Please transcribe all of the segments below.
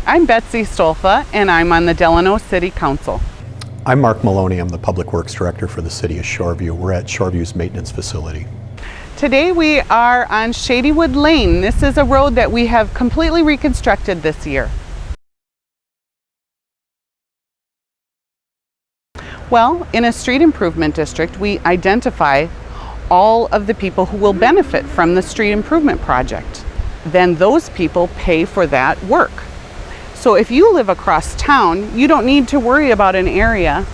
I'm Betsy Stolfa, and I'm on the Delano City Council. I'm Mark Maloney. I'm the Public Works Director for the City of Shoreview. We're at Shoreview's maintenance facility. Today we are on Shadywood Lane. This is a road that we have completely reconstructed this year. Well, in a street improvement district, we identify all of the people who will benefit from the street improvement project. Then those people pay for that work. So if you live across town, you don't need to worry about an area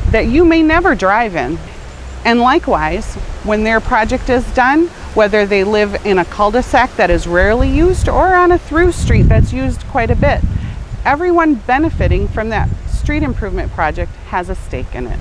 that you may never drive in. And likewise, when their project is done, whether they live in a cul-de-sac that is rarely used or on a through street that's used quite a bit, everyone benefiting from that street improvement project has a stake in it.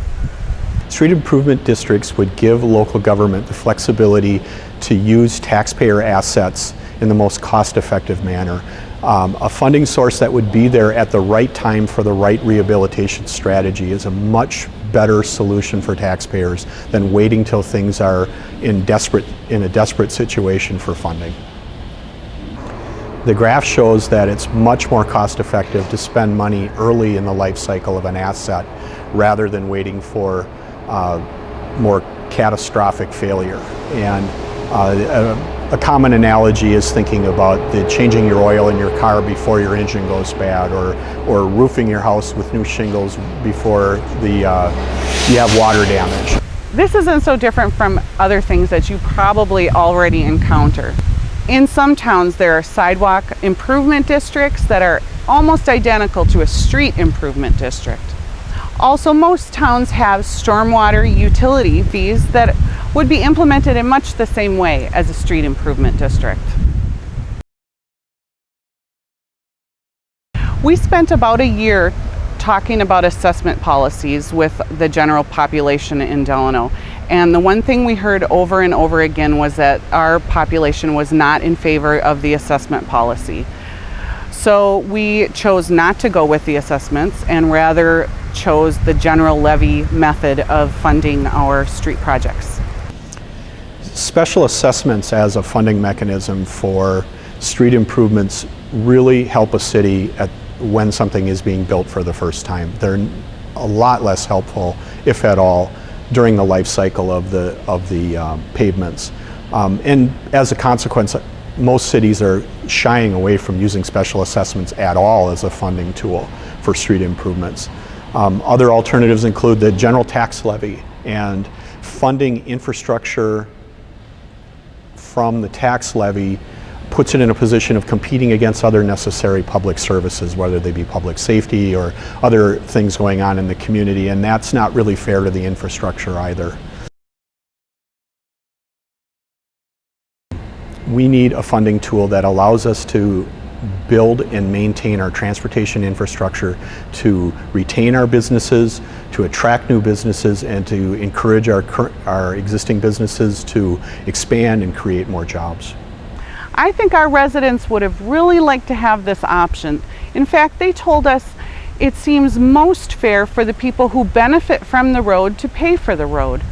Street improvement districts would give local government the flexibility to use taxpayer assets in the most cost-effective manner. A funding source that would be there at the right time for the right rehabilitation strategy is a much better solution for taxpayers than waiting till things are in a desperate situation for funding. The graph shows that it's much more cost-effective to spend money early in the life cycle of an asset rather than waiting for more catastrophic failure. And a common analogy is thinking about changing your oil in your car before your engine goes bad, or roofing your house with new shingles before you have water damage. This isn't so different from other things that you probably already encounter. In some towns, there are sidewalk improvement districts that are almost identical to a street improvement district. Also, most towns have stormwater utility fees that would be implemented in much the same way as a street improvement district. We spent about a year talking about assessment policies with the general population in Delano. And the one thing we heard over and over again was that our population was not in favor of the assessment policy. So we chose not to go with the assessments and rather chose the general levy method of funding our street projects. Special assessments as a funding mechanism for street improvements really help a city when something is being built for the first time. They're a lot less helpful, if at all, during the life cycle of the pavements. And as a consequence, most cities are shying away from using special assessments at all as a funding tool for street improvements. Other alternatives include the general tax levy, and funding infrastructure from the tax levy puts it in a position of competing against other necessary public services, whether they be public safety or other things going on in the community, and that's not really fair to the infrastructure either. We need a funding tool that allows us to build and maintain our transportation infrastructure, to retain our businesses, to attract new businesses, and to encourage our existing businesses to expand and create more jobs. I think our residents would have really liked to have this option. In fact, they told us it seems most fair for the people who benefit from the road to pay for the road.